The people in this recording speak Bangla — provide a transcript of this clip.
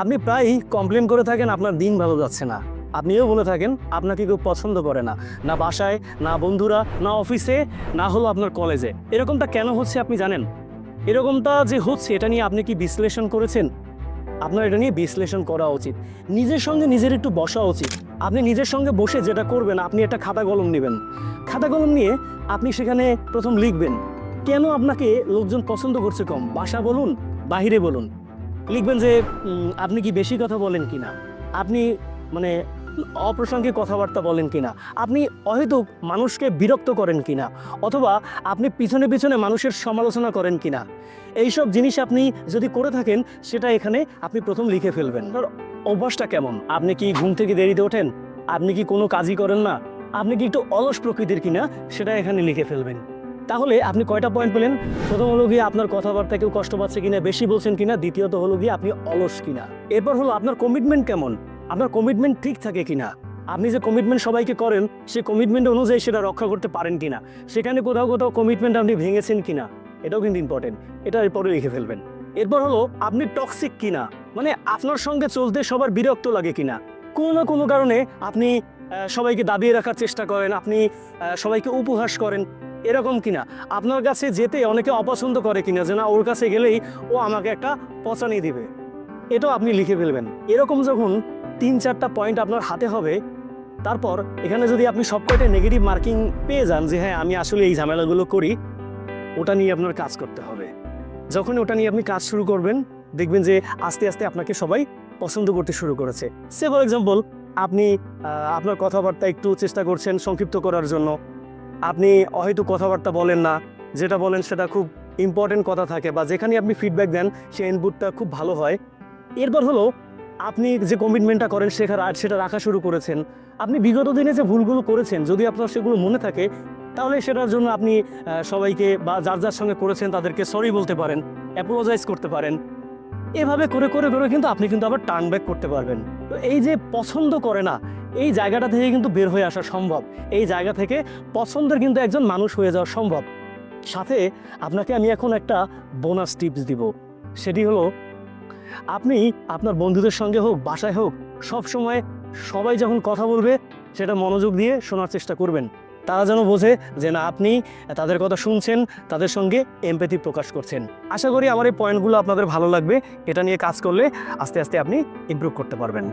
আপনি প্রায়ই কমপ্লেন করে থাকেন আপনার দিন ভালো যাচ্ছে না। আপনিও বলে থাকেন আপনাকে কেউ পছন্দ করে না, না বাসায়, না বন্ধুরা, না অফিসে, না হলো আপনার কলেজে। এরকমটা কেন হচ্ছে আপনি জানেন? এরকমটা যে হচ্ছে এটা নিয়ে আপনি কি বিশ্লেষণ করেছেন? আপনার এটা নিয়ে বিশ্লেষণ করা উচিত। নিজের সঙ্গে নিজের একটু বসা উচিত। আপনি নিজের সঙ্গে বসে যেটা করবেন, আপনি একটা খাতা কলম নেবেন। খাতা কলম নিয়ে আপনি সেখানে প্রথম লিখবেন কেন আপনাকে লোকজন পছন্দ করছে কম, বাসা বলুন, বাহিরে বলুন। লিখবেন যে আপনি কি বেশি কথা বলেন কিনা, আপনি মানে অপ্রাসঙ্গিক কথাবার্তা বলেন কিনা, আপনি অহেতুক মানুষকে বিরক্ত করেন কিনা, অথবা আপনি পিছনে পিছনে মানুষের সমালোচনা করেন কিনা। এইসব জিনিস আপনি যদি করে থাকেন সেটা এখানে আপনি প্রথম লিখে ফেলবেন। আপনার অভ্যাসটা কেমন? আপনি কি ঘুম থেকে দেরিতে ওঠেন? আপনি কি কোনো কাজই করেন না? আপনি কি একটু অলস প্রকৃতির কিনা সেটা এখানে লিখে ফেলবেন। তাহলে আপনি কয়টা পয়েন্ট পেলেন? প্রথম হলো গিয়ে আপনার কথাবার্তা কেউ কষ্ট পাচ্ছে কিনা, বেশি বলছেন কিনা। দ্বিতীয়ত হলো গিয়ে আপনি অলস কিনা। এরপর হলো আপনার কমিটমেন্ট কেমন, আপনার কমিটমেন্ট ঠিক থাকে কিনা। আপনি যে কমিটমেন্ট সবাইকে করেন সেই কমিটমেন্ট অনুযায়ী সেটা রক্ষা করতে পারেন কিনা। সেখানে কোথাও কোথাও কমিটমেন্ট আপনি ভেঙেছেন কিনা, এটাও কিন্তু ইম্পর্টেন্ট। এটা এরপরে লিখে ফেলবেন। এরপর হলো আপনি টক্সিক কিনা, মানে আপনার সঙ্গে চলতে সবার বিরক্ত লাগে কিনা। কোনো না কোনো কারণে আপনি সবাইকে দাবিয়ে রাখার চেষ্টা করেন, আপনি সবাইকে উপহাস করেন, এরকম কিনা। আপনার কাছে যেতে অনেকে অপছন্দ করে কিনা, যে না ওর কাছে গেলেই ও আমাকে একটা পচানি দিবে, এটাও আপনি লিখে ফেলবেন। এরকম যখন 3-4টা পয়েন্ট আপনার হাতে হবে, তারপর এখানে যদি আপনি সবকটা নেগেটিভ মার্কিং পেয়ে যান যে হ্যাঁ আমি আসলে এই ঝামেলাগুলো করি, ওটা নিয়ে আপনার কাজ করতে হবে। যখন ওটা নিয়ে আপনি কাজ শুরু করবেন, দেখবেন যে আস্তে আস্তে আপনাকে সবাই পছন্দ করতে শুরু করেছে। সে ফর এক্সাম্পল, আপনি আপনার কথাবার্তা একটু চেষ্টা করছেন সংক্ষিপ্ত করার জন্য, আপনি হয়তো কথাবার্তা বলেন না, যেটা বলেন সেটা খুব ইম্পর্টেন্ট কথা থাকে, বা যেখানে আপনি ফিডব্যাক দেন সেই ইনপুটটা খুব ভালো হয়। এরপর হলো আপনি যে কমিটমেন্টটা করেন সেটা রাখা শুরু করেছেন। আপনি বিগত দিনে যে ভুলগুলো করেছেন যদি আপনার সেগুলো মনে থাকে, তাহলে সেটার জন্য আপনি সবাইকে বা যার যার সঙ্গে করেছেন তাদেরকে সরি বলতে পারেন, অ্যাপোলোজাইজ করতে পারেন। এভাবে করে করে করে কিন্তু আপনি কিন্তু আবার টার্ন ব্যাক করতে পারবেন। তো এই যে পছন্দ করে না, এই জায়গাটা থেকে কিন্তু বের হয়ে আসা সম্ভব। এই জায়গা থেকে পছন্দের কিন্তু একজন মানুষ হয়ে যাওয়া সম্ভব। সাথে আপনাকে আমি এখন একটা বোনাস টিপস দিব। সেটি হলো, আপনি আপনার বন্ধুদের সঙ্গে হোক, বাসায় হোক, সব সময় সবাই যখন কথা বলবে সেটা মনোযোগ দিয়ে শোনার চেষ্টা করবেন। তারা যেন বোঝে যে না আপনি তাদের কথা শুনছেন, তাদের সঙ্গে এমপ্যাথি প্রকাশ করছেন। আশা করি আমার এই পয়েন্টগুলো আপনাদের ভালো লাগবে। এটা নিয়ে কাজ করলে আস্তে আস্তে আপনি ইমপ্রুভ করতে পারবেন।